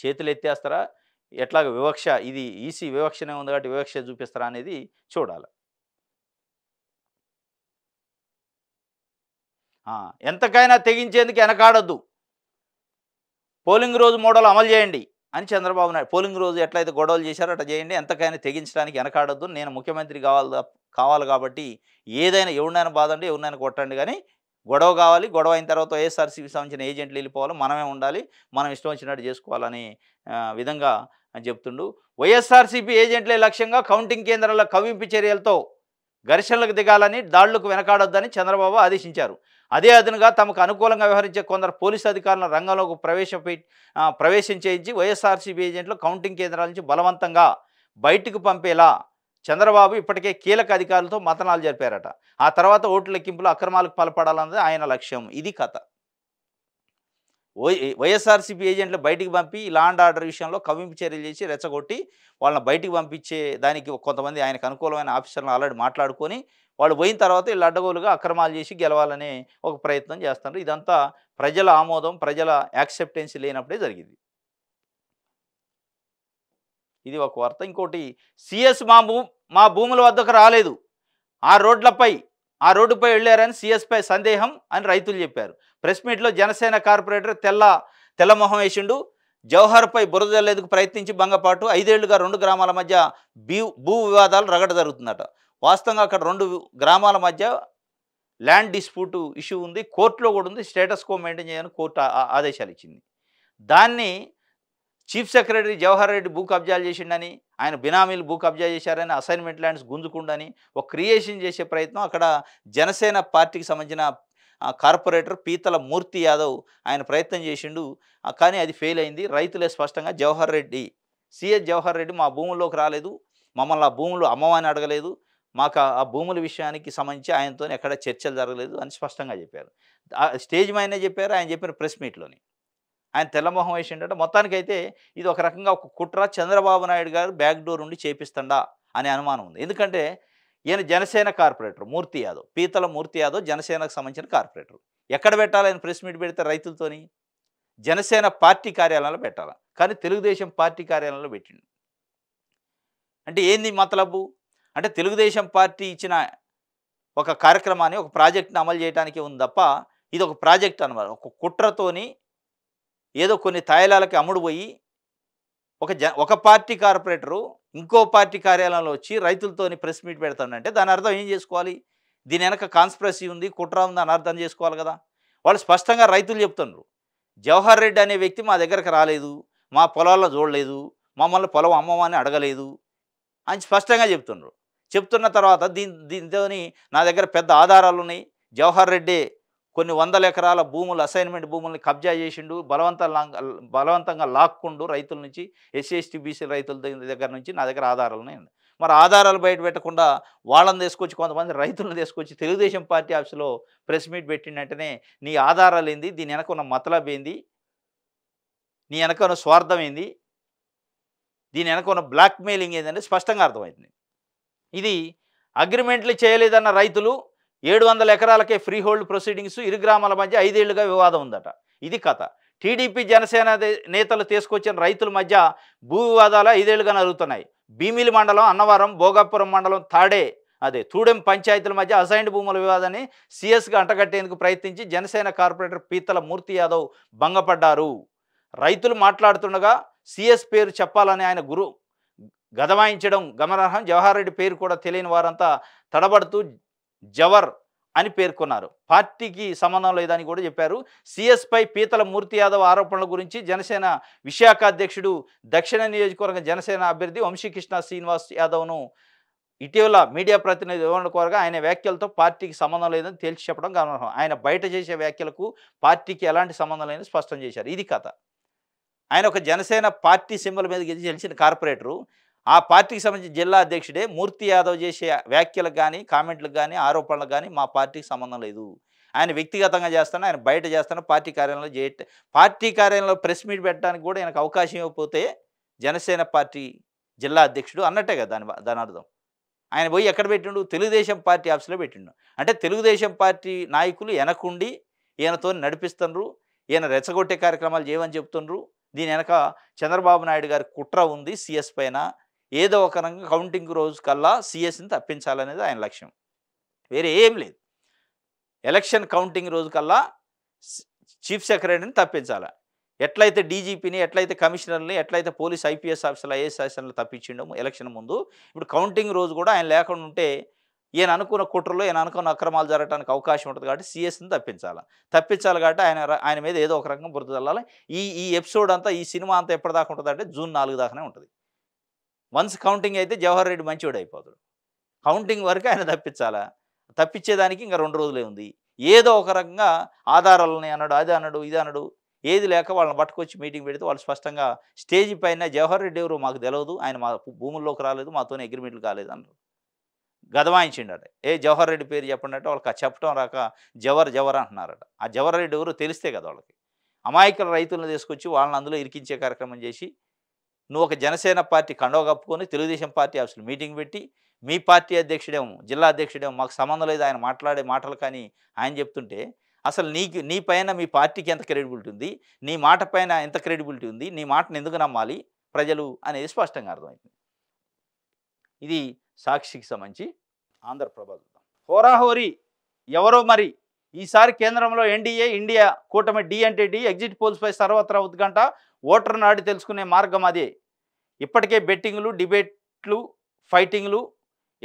చేతులు ఎత్తేస్తారా, ఎట్లాగ వివక్ష, ఇది ఈసీ వివక్షనే ఉంది కాబట్టి వివక్ష చూపిస్తారా అనేది చూడాలి. ఎంతకైనా తెగించేందుకు వెనకాడొద్దు, పోలింగ్ రోజు మోడల్ అమలు చేయండి అని చంద్రబాబు నాయుడు. పోలింగ్ రోజు ఎట్లయితే గొడవలు చేశారో అట్లా చేయండి, ఎంతకైనా తెగించడానికి వెనకాడొద్దు. నేను ముఖ్యమంత్రి కావాలి కాబట్టి ఏదైనా ఎవరినైనా బాధండి, ఎవరినైనా కొట్టండి, కానీ గొడవ కావాలి. గొడవ అయిన తర్వాత వైఎస్ఆర్సీకి సంబంధించిన ఏజెంట్లు వెళ్ళిపోవాలి, మనమే ఉండాలి, మనం ఇష్టం వచ్చినట్టు చేసుకోవాలని విధంగా చెప్తుండు. వైఎస్ఆర్సీపీ ఏజెంట్లే లక్ష్యంగా కౌంటింగ్ కేంద్రాల కవ్వింపు చర్యలతో ఘర్షణలకు దిగాలని, దాడులకు వెనకాడొద్దని చంద్రబాబు ఆదేశించారు. అదే అదనుగా తమకు అనుకూలంగా వ్యవహరించే కొందరు పోలీసు అధికారులను రంగంలోకి ప్రవేశించేయించి వైఎస్ఆర్సీపీ ఏజెంట్లు కౌంటింగ్ కేంద్రాల నుంచి బలవంతంగా బయటకు పంపేలా చంద్రబాబు ఇప్పటికే కీలక అధికారులతో మతనాలు జరిపారట. ఆ తర్వాత ఓట్ల లెక్కింపులో అక్రమాలకు పాల్పడాలన్నది ఆయన లక్ష్యం. ఇది కథ. వైఎస్ఆర్సీపీ ఏజెంట్లు బయటికి పంపి లా అండ్ ఆర్డర్ విషయంలో కవ్వింపు చర్యలు చేసి రెచ్చగొట్టి వాళ్ళని బయటికి పంపించే దానికి కొంతమంది ఆయనకు అనుకూలమైన ఆఫీసర్లను ఆల్రెడీ మాట్లాడుకొని వాళ్ళు పోయిన తర్వాత వీళ్ళు అడ్డగోలుగా అక్రమాలు చేసి గెలవాలనే ఒక ప్రయత్నం చేస్తున్నారు. ఇదంతా ప్రజల ఆమోదం, ప్రజల యాక్సెప్టెన్సీ లేనప్పుడే జరిగింది. ఇది ఒక వార్త. ఇంకోటి, సిఎస్ మా భూముల వద్దకు రాలేదు, ఆ రోడ్డుపై వెళ్ళారని సిఎస్పై సందేహం అని రైతులు చెప్పారు. ప్రెస్ మీట్లో జనసేన కార్పొరేటర్ తెల్లమొహం వేసిండు. జవహర్పై బురద జల్లేందుకు ప్రయత్నించి భంగపాటు. 5 ఏళ్లుగా 2 గ్రామాల మధ్య భూ వివాదాలు రగడ జరుగుతుందట. వాస్తవంగా అక్కడ 2 గ్రామాల మధ్య ల్యాండ్ డిస్ప్యూట్ ఇష్యూ ఉంది, కోర్టులో కూడా ఉంది, స్టేటస్ కో మెయింటైన్ చేయాలని కోర్టు ఆదేశాలు ఇచ్చింది. దాన్ని చీఫ్ సెక్రటరీ జవహర్ రెడ్డి భూ కబ్జాలు చేసిండని, ఆయన బినామీలు భూ కబ్జా చేశారని, అసైన్మెంట్ ల్యాండ్స్ గుంజుకుండని ఒక క్రియేషన్ చేసే ప్రయత్నం అక్కడ జనసేన పార్టీకి సంబంధించిన కార్పొరేటర్ పీతల మూర్తి యాదవ్ ఆయన ప్రయత్నం చేసిండు. కానీ అది ఫెయిల్ అయింది. రైతులే స్పష్టంగా జవహర్ రెడ్డి, సిఎస్ జవహర్ రెడ్డి మా భూముల్లోకి రాలేదు, మమ్మల్ని ఆ భూములు అమ్మమని అడగలేదు, మాకు ఆ భూముల విషయానికి సంబంధించి ఆయనతో ఎక్కడ చర్చలు జరగలేదు అని స్పష్టంగా చెప్పారు. స్టేజ్ మీదనే చెప్పారు, ఆయన చెప్పిన ప్రెస్ మీట్లోని. ఆయన తెల్లమొహం వేసిండట. మొత్తానికైతే ఇది ఒక రకంగా ఒక కుట్ర, చంద్రబాబు నాయుడు గారు బ్యాక్ డోర్ నుండి చేపిస్తుండా అనే అనుమానం ఉంది. ఎందుకంటే ఈయన జనసేన కార్పొరేటర్ మూర్తి యాదవ్, పీతల మూర్తి యాదవ్ జనసేనకు సంబంధించిన కార్పొరేటర్. ఎక్కడ పెట్టాలి ఆయన ప్రెస్ మీట్ పెడితే రైతులతోని? జనసేన పార్టీ కార్యాలయంలో పెట్టాలి, కానీ తెలుగుదేశం పార్టీ కార్యాలయంలో పెట్టిండు. అంటే ఏంది మతలబు? అంటే తెలుగుదేశం పార్టీ ఇచ్చిన ఒక కార్యక్రమాన్ని, ఒక ప్రాజెక్ట్ని అమలు చేయడానికి ఉంది తప్ప ఇది ఒక ప్రాజెక్ట్ అన్నమాట. ఒక కుట్రతోని ఏదో కొన్ని తాయిలాలకి అమ్ముడు పోయి ఒక పార్టీ కార్పొరేటరు ఇంకో పార్టీ కార్యాలయంలో వచ్చి రైతులతోని ప్రెస్ మీట్ పెడతాడంటే దాని అర్థం ఏం చేసుకోవాలి? దీని వెనక కాన్స్పిరసీ ఉంది, కుట్ర ఉంది అని అర్థం చేసుకోవాలి కదా. వాళ్ళు స్పష్టంగా రైతులు చెప్తున్నారు, జవహర్ రెడ్డి అనే వ్యక్తి మా దగ్గరకు రాలేదు, మా పొలాల్లో చూడలేదు, మమ్మల్ని పొలం అమ్మమని అడగలేదు అని స్పష్టంగా చెప్తున్నారు. చెప్తున్న తర్వాత దీంతోని నా దగ్గర పెద్ద ఆధారాలు ఉన్నాయి, జవహర్ రెడ్డి కొన్ని వందల ఎకరాల భూములు, అసైన్మెంట్ భూముల్ని కబ్జా చేసిండు, బలవంతంగా లాక్కుండు రైతుల నుంచి, ఎస్సీ ఎస్టీ బీసీ రైతుల దగ్గర నుంచి నా దగ్గర ఆధారాలు ఉన్నాయి. మరి ఆధారాలు బయట పెట్టకుండా వాళ్ళని తీసుకొచ్చి, కొంతమంది రైతులను తీసుకొచ్చి తెలుగుదేశం పార్టీ ఆఫీసులో ప్రెస్ మీట్ పెట్టిండంటేనే నీ ఆధారాలు ఏంది, దీని వెనక ఉన్న మతలబ్ ఏంది, నీ వెనక ఉన్న స్వార్థం ఏంది, దీని వెనక ఉన్న బ్లాక్మెయిలింగ్ ఏంటంటే స్పష్టంగా అర్థమవుతుంది. ఇది అగ్రిమెంట్లు చేయలేదన్న రైతులు 700 ఎకరాలకే ఫ్రీ హోల్డ్ ప్రొసీడింగ్స్, ఇరు గ్రామాల మధ్య 5 ఏళ్లుగా వివాదం ఉందట. ఇది కథ. టీడీపీ జనసేన నేతలు తీసుకొచ్చిన రైతుల మధ్య భూ వివాదాలు 5 ఏళ్లుగా జరుగుతున్నాయి. భీమిలి మండలం, అన్నవరం, భోగాపురం మండలం తూడెం పంచాయతీల మధ్య అసైన్డ్ భూముల వివాదాన్ని సీఎస్గా అంటగట్టేందుకు ప్రయత్నించి జనసేన కార్పొరేటర్ పీతల మూర్తి యాదవ్ భంగపడ్డారు. రైతులు మాట్లాడుతుండగా సీఎస్ పేరు చెప్పాలని ఆయన గదమాయించడం గమనార్హం. జవహర్ రెడ్డి పేరు కూడా తెలియని వారంతా తడబడుతూ జవర్ అని పేర్కొన్నారు. పార్టీకి సంబంధం లేదని కూడా చెప్పారు. సీఎస్పై పీతల మూర్తి యాదవ్ ఆరోపణల గురించి జనసేన విశాఖ అధ్యక్షుడు, దక్షిణ నియోజకవర్గ జనసేన అభ్యర్థి వంశీకృష్ణ శ్రీనివాస్ యాదవ్ను ఇటీవల మీడియా ప్రతినిధి కోరగా ఆయన వ్యాఖ్యలతో పార్టీకి సంబంధం లేదని తేల్చి చెప్పడం గమనార్హం. ఆయన బయట చేసే వ్యాఖ్యలకు పార్టీకి ఎలాంటి సంబంధం లేదని స్పష్టం చేశారు. ఇది కథ. ఆయన ఒక జనసేన పార్టీ సింబల్ మీద గెలిచిన కార్పొరేటరు, ఆ పార్టీకి సంబంధించిన జిల్లా అధ్యక్షుడే. మూర్తి యాదవ్ చేసే వ్యాఖ్యలకు కానీ, కామెంట్లకు కానీ, ఆరోపణలకు కానీ మా పార్టీకి సంబంధం లేదు. ఆయన వ్యక్తిగతంగా చేస్తాను, ఆయన బయట చేస్తాను, పార్టీ కార్యాలయంలో ప్రెస్ మీట్ పెట్టడానికి కూడా ఆయనకు అవకాశం ఇవ్వకపోతే జనసేన పార్టీ జిల్లా అధ్యక్షుడు అన్నట్టే కదా దాని అర్థం. ఆయన పోయి ఎక్కడ పెట్టిండు? తెలుగుదేశం పార్టీ ఆఫీస్లో పెట్టిండు. అంటే తెలుగుదేశం పార్టీ నాయకులు వెనకుండి ఈయనతో నడిపిస్తున్నారు, ఈయన రెచ్చగొట్టే కార్యక్రమాలు చేయమని చెప్తున్నారు. దీని వెనక చంద్రబాబు నాయుడు గారి కుట్ర ఉంది. సీఎస్ పైన ఏదో ఒక రంగం కౌంటింగ్ రోజు కల్లా సీఎస్ని తప్పించాలనేది ఆయన లక్ష్యం, వేరే ఏం లేదు. ఎలక్షన్ కౌంటింగ్ రోజు కల్లా చీఫ్ సెక్రటరీని తప్పించాలి. ఎట్లయితే డీజీపీని, ఎట్లయితే కమిషనర్ని, ఎట్లయితే పోలీస్ ఐపీఎస్ ఆఫీసర్లు, ఐఏఎస్ ఆఫీసర్లు తప్పించిండో ఎలక్షన్ ముందు, ఇప్పుడు కౌంటింగ్ రోజు కూడా ఆయన లేకుండా ఉంటే ఈయన అనుకున్న కుట్రలో, ఈయన అనుకున్న అక్రమాలు జరగడానికి అవకాశం ఉంటుంది. కాబట్టి సీఎస్ని తప్పించాలి కాబట్టి ఆయన మీద ఏదో ఒక రకంగా బురద చల్లాలి. ఈ ఎపిసోడ్ అంతా, ఈ సినిమా అంతా ఎప్పటిదాకా ఉంటుంది అంటే జూన్ 4 దాకానే ఉంటుంది. వన్స్ కౌంటింగ్ అయితే జవహర్ రెడ్డి మంచివాడు అయిపోతాడు. కౌంటింగ్ వరకు ఆయన తప్పించేదానికి ఇంకా 2 రోజులే ఉంది. ఏదో ఒక రకంగా ఆధారాలని అన్నాడు, అది అన్నాడు, ఇది అన్నాడు, ఏది లేక వాళ్ళని పట్టుకొచ్చి మీటింగ్ పెడితే వాళ్ళు స్పష్టంగా స్టేజ్ పైన జవహర్ రెడ్డి ఎవరు మాకు తెలియదు, ఆయన మా భూముల్లోకి రాలేదు, మాతోనే అగ్రిమెంట్లు కాలేదు అన్నారు. గదమాయించిండట. జవహర్ రెడ్డి పేరు చెప్పండి అంటే వాళ్ళకి చెప్పడం రాక జవర్ అంటున్నారట. ఆ జవహర్ రెడ్డి ఎవరు తెలిస్తే కదా వాళ్ళకి. అమాయకుల రైతులను తీసుకొచ్చి వాళ్ళని అందులో ఇరికించే కార్యక్రమం చేసి, నువ్వు ఒక జనసేన పార్టీ కండవ కప్పుకొని తెలుగుదేశం పార్టీ ఆఫీసులో మీటింగ్ పెట్టి, మీ పార్టీ అధ్యక్షుడేమో, జిల్లా అధ్యక్షుడేమో మాకు సంబంధం లేదు ఆయన మాట్లాడే మాటలు కానీ ఆయన చెప్తుంటే, అసలు నీ పైన మీ పార్టీకి ఎంత క్రెడిబిలిటీ ఉంది, నీ మాట పైన ఎంత క్రెడిబిలిటీ ఉంది, నీ మాటను ఎందుకు నమ్మాలి ప్రజలు అనేది స్పష్టంగా అర్థమవుతుంది. ఇది సాక్షికి సంబంధించి. ఆంధ్రప్రభ హోరాహోరీ ఎవరో మరి ఈసారి కేంద్రంలో ఎన్డీఏ ఇండియా కూటమి, డి అంటే డి. ఎగ్జిట్ పోల్స్పై సర్వత్రా ఉత్కంఠ, ఓటర్ నాడి తెలుసుకునే మార్గం అదే. ఇప్పటికే బెట్టింగ్లు, డిబేట్లు, ఫైటింగ్లు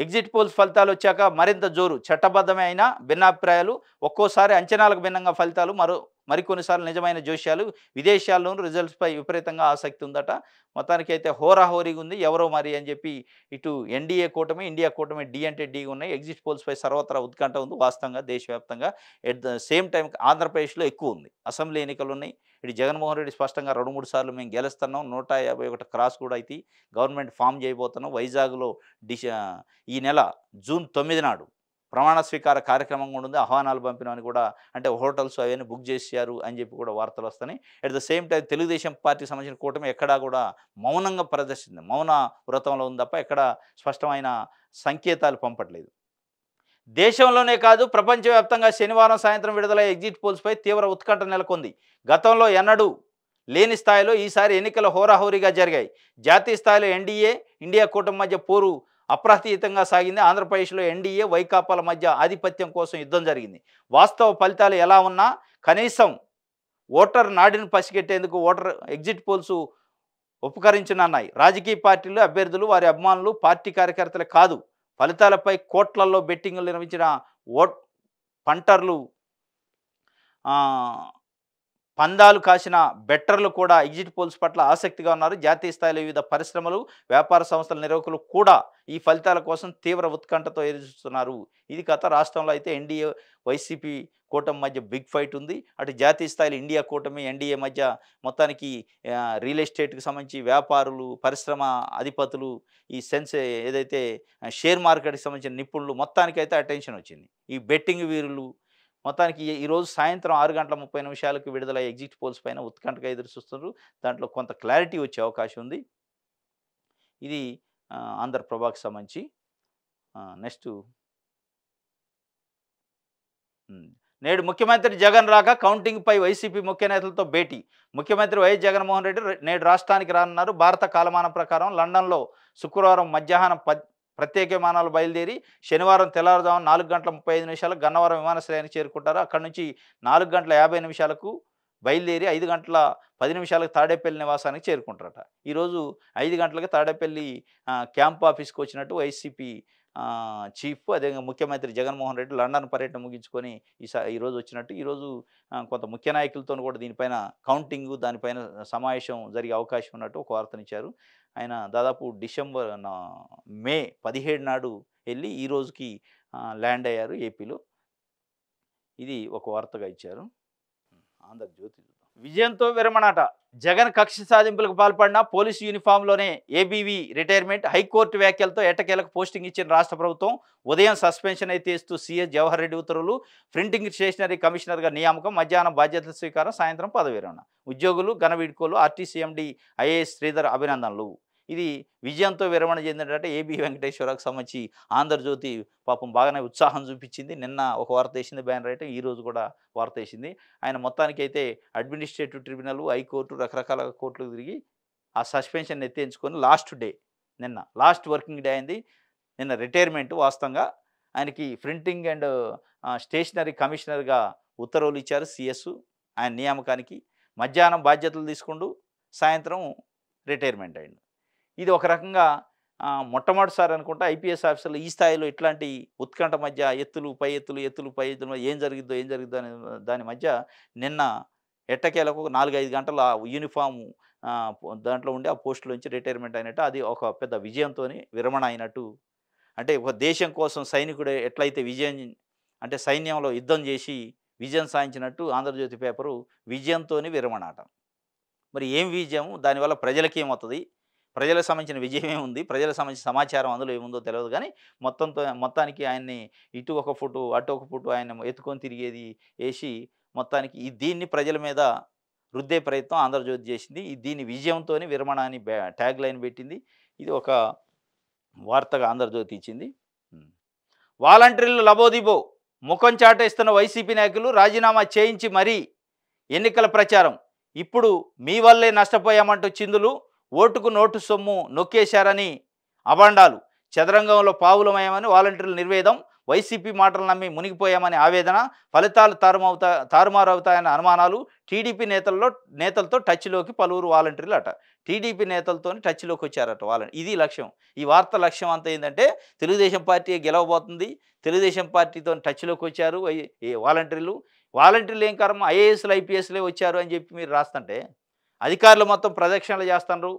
ఎగ్జిట్ పోల్స్ ఫలితాలు వచ్చాక మరింత జోరు, చట్టబద్ధమైన భిన్నాభిప్రాయాలు, ఒక్కోసారి అంచనాలకు భిన్నంగా ఫలితాలు, మరికొన్నిసార్లు నిజమైన జోష్యాలు, విదేశాల్లోనూ రిజల్ట్స్పై విపరీతంగా ఆసక్తి ఉందట. మొత్తానికైతే హోరాహోరీగా ఉంది ఎవరో మరి అని చెప్పి ఇటు ఎన్డీఏ కూటమి, ఇండియా కూటమి డి అంటే డి ఉన్నాయి. ఎగ్జిట్ పోల్స్పై సర్వత్రా ఉత్కంఠ ఉంది వాస్తవంగా దేశవ్యాప్తంగా. ఎట్ ద సేమ్ టైం ఆంధ్రప్రదేశ్లో ఎక్కువ ఉంది. అసెంబ్లీ ఎన్నికలు ఉన్నాయి. ఇటు జగన్మోహన్ రెడ్డి స్పష్టంగా 2-3 సార్లు మేము గెలుస్తున్నాం, 151 క్రాస్ కూడా అయితే గవర్నమెంట్ ఫామ్ చేయబోతున్నాం. వైజాగ్లో ఈ నెల జూన్ 9 నాడు ప్రమాణ స్వీకార కార్యక్రమం కూడా ఉంది. ఆహ్వానాలు పంపినామని కూడా, అంటే హోటల్స్ అవన్నీ బుక్ చేశారు అని చెప్పి కూడా వార్తలు వస్తున్నాయి. At the same time Telugu Desam పార్టీకి సంబంధించిన కూటమి ఎక్కడా కూడా మౌనంగా ప్రదర్శించింది, మౌన వ్రతంలో ఉంది తప్ప ఎక్కడ స్పష్టమైన సంకేతాలు పంపట్లేదు. దేశంలోనే కాదు ప్రపంచవ్యాప్తంగా శనివారం సాయంత్రం విడుదలయ్యే ఎగ్జిట్ పోల్స్పై తీవ్ర ఉత్కంఠ నెలకొంది. గతంలో ఎన్నడూ లేని స్థాయిలో ఈసారి ఎన్నికలు హోరాహోరీగా జరిగాయి. జాతీయ స్థాయిలో ఎన్డీఏ, ఇండియా కూటమి మధ్య పోరు అప్రతిహితంగా సాగింది. ఆంధ్రప్రదేశ్లో ఎన్డీఏ, వైకాపాల మధ్య ఆధిపత్యం కోసం యుద్ధం జరిగింది. వాస్తవ ఫలితాలు ఎలా ఉన్నా కనీసం ఓటర్ నాడిని పసిగట్టేందుకు ఎగ్జిట్ పోల్స్ ఉపకరించనున్నాయి. రాజకీయ పార్టీలు, అభ్యర్థులు, వారి అభిమానులు, పార్టీ కార్యకర్తలే కాదు, ఫలితాలపై కోట్లల్లో బెట్టింగులు నిర్వహించిన పంటర్లు, పందాలు కాసిన బెట్టర్లు కూడా ఎగ్జిట్ పోల్స్ పట్ల ఆసక్తిగా ఉన్నారు. జాతీయ స్థాయిలో వివిధ పరిశ్రమలు, వ్యాపార సంస్థల నిర్వాహకులు కూడా ఈ ఫలితాల కోసం తీవ్ర ఉత్కంఠతో ఎదురుచూస్తున్నారు. ఇది కథ. రాష్ట్రంలో అయితే ఎన్డీఏ, వైసీపీ కూటమి మధ్య బిగ్ ఫైట్ ఉంది. అటు జాతీయ స్థాయిలో ఇండియా కూటమి, ఎన్డీఏ మధ్య మొత్తానికి రియల్ ఎస్టేట్కి సంబంధించి వ్యాపారులు, పరిశ్రమ అధిపతులు, ఈ ఏదైతే షేర్ మార్కెట్కి సంబంధించిన నిపుణులు మొత్తానికైతే అటెన్షన్ వచ్చింది. ఈ బెట్టింగ్ వీరులు మొత్తానికి ఈరోజు సాయంత్రం 6:30 విడుదల ఎగ్జిట్ పోల్స్ పైన ఉత్కంఠగా ఎదురు చూస్తున్నారు. దాంట్లో కొంత క్లారిటీ వచ్చే అవకాశం ఉంది. ఇది ఆంధ్రప్రభకి సంబంధించి. నెక్స్ట్, నేడు ముఖ్యమంత్రి జగన్ రాక కౌంటింగ్పై వైసీపీ ముఖ్య నేతలతో భేటీ. ముఖ్యమంత్రి వైఎస్ జగన్మోహన్ రెడ్డి నేడు రాష్ట్రానికి రానున్నారు. భారత కాలమానం ప్రకారం లండన్లో శుక్రవారం మధ్యాహ్నం ప్రత్యేక విమానాలు బయలుదేరి శనివారం తెల్లవారుజామున 4:35 గన్నవరం విమానాశ్రయానికి చేరుకుంటారు. అక్కడి నుంచి 4:50 బయలుదేరి 5:10 తాడేపల్లి నివాసానికి చేరుకుంటారట. ఈరోజు 5 గంటలకు తాడేపల్లి క్యాంప్ ఆఫీస్కి వచ్చినట్టు వైసీపీ చీఫ్, అదేవిధంగా ముఖ్యమంత్రి జగన్మోహన్ రెడ్డి లండన్ పర్యటన ముగించుకొని ఈరోజు వచ్చినట్టు. ఈరోజు కొంత ముఖ్య నాయకులతో కూడా దీనిపైన కౌంటింగ్, దానిపైన సమావేశం జరిగే అవకాశం ఉన్నట్టు ఒక వార్తనిచ్చారు. ఆయన దాదాపు మే 17 నాడు వెళ్ళి ఈ రోజుకి ల్యాండ్ అయ్యారు ఏపీలో. ఇది ఒక వార్తగా ఇచ్చారు. ఆంధ్రజ్యోతి. విజయంతో విరమణట. జగన్ కక్ష సాధింపులకు పాల్పడిన పోలీసు యూనిఫామ్లోనే ఏబీవీ రిటైర్మెంట్. హైకోర్టు వ్యాఖ్యలతో ఎట్టకేలకు పోస్టింగ్ ఇచ్చిన రాష్ట్ర ప్రభుత్వం. ఉదయం సస్పెన్షన్ అయితే ఇస్తూ సీఎస్ జవహర్ రెడ్డి ఉత్తర్వులు. ప్రింటింగ్ స్టేషనరీ కమిషనర్గా నియామకం. మధ్యాహ్నం బాధ్యతల స్వీకారం. సాయంత్రం పదవి విరమణ. ఉద్యోగులు ఘన వీడ్కోలు. ఆర్టీసీ ఎండీ ఐఏఎస్ శ్రీధర్ అభినందనలు. ఇది విజయంతో విరమణ చెందినట్టు ఏబీ వెంకటేశ్వరరావుకి సంబంధించి ఆంధ్రజ్యోతి పాపం బాగానే ఉత్సాహం చూపించింది. నిన్న ఒక వార్త వేసింది బ్యానర్ అయితే, ఈరోజు కూడా వార్త వేసింది. ఆయన మొత్తానికి అయితే అడ్మినిస్ట్రేటివ్ ట్రిబ్యునల్, హైకోర్టు, రకరకాల కోర్టులు తిరిగి ఆ సస్పెన్షన్ ఎత్తేయించుకొని నిన్న లాస్ట్ వర్కింగ్ డే అయింది. నిన్న రిటైర్మెంట్. వాస్తవంగా ఆయనకి ప్రింటింగ్ అండ్ స్టేషనరీ కమిషనర్గా ఉత్తర్వులు ఇచ్చారు సిఎస్. ఆయన నియామకానికి మధ్యాహ్నం బాధ్యతలు తీసుకుంటూ సాయంత్రం రిటైర్మెంట్ అయింది. ఇది ఒక రకంగా మొట్టమొదటిసారి అనుకుంటా ఐపీఎస్ ఆఫీసర్లు ఈ స్థాయిలో ఇట్లాంటి ఉత్కంఠ మధ్య ఎత్తులు పై ఎత్తులు ఏం జరిగిద్దో అనే దాని మధ్య నిన్న ఎట్టకేలకు 4-5 గంటల యూనిఫామ్ దాంట్లో ఉండి ఆ పోస్టులోంచి రిటైర్మెంట్ అయినట్టు. అది ఒక పెద్ద విజయంతో విరమణ అయినట్టు. అంటే ఒక దేశం కోసం సైనికుడు ఎట్లయితే విజయం, అంటే సైన్యంలో యుద్ధం చేసి విజయం సాధించినట్టు ఆంధ్రజ్యోతి పేపరు విజయంతో విరమణ అట. మరి ఏం విజయం, దానివల్ల ప్రజలకి ఏమవుతుంది, ప్రజలకు సంబంధించిన విజయం ఏముంది, ప్రజలకు సంబంధించిన సమాచారం అందులో ఏముందో తెలియదు. కానీ మొత్తానికి ఆయన్ని ఇటు ఒక ఫోటో అటు ఒక ఫోటో ఆయన ఎత్తుకొని తిరిగేది వేసి మొత్తానికి దీన్ని ప్రజల మీద రుద్దే ప్రయత్నం ఆంధ్రజ్యోతి చేసింది. దీని విజయంతో విరమణ అని ట్యాగ్ లైన్ పెట్టింది. ఇది ఒక వార్తగా ఆంధ్రజ్యోతి ఇచ్చింది. వాలంటీర్లు లబోదిబో. ముఖం చాటేస్తున్న వైసీపీ నాయకులు రాజీనామా చేయించి మరీ ఎన్నికల ప్రచారం. ఇప్పుడు మీ వల్లే నష్టపోయామంటూ చిందులు. ఓటుకు నోటు సొమ్ము నొక్కేశారని అభాండాలు. చదరంగంలో పావులమయమని వాలంటీర్ల నిర్వేదం. వైసీపీ మాటలు నమ్మి మునిగిపోయామని ఆవేదన, ఫలితాలు తారుమారవుతాయన్న అనుమానాలు, టీడీపీ నేతలతో టచ్‌లోకి పలువురు వాలంటీర్లు అట. టీడీపీ నేతలతోని టచ్‌లోకి వచ్చారట ఇది లక్ష్యం. ఈ వార్త లక్ష్యం అంతా ఏందంటే తెలుగుదేశం పార్టీ గెలవబోతుంది. తెలుగుదేశం పార్టీతోని టచ్‌లోకి వచ్చారు ఈ వాలంటీర్లు. వాలంటీర్లు ఏం కర్మ ఐఏఎస్‌లు, ఐపీఎస్‌లే వచ్చారు అని చెప్పి మీరు రాస్తుంటే, అధికారులు మొత్తం ప్రదక్షిణలు చేస్తున్నారు.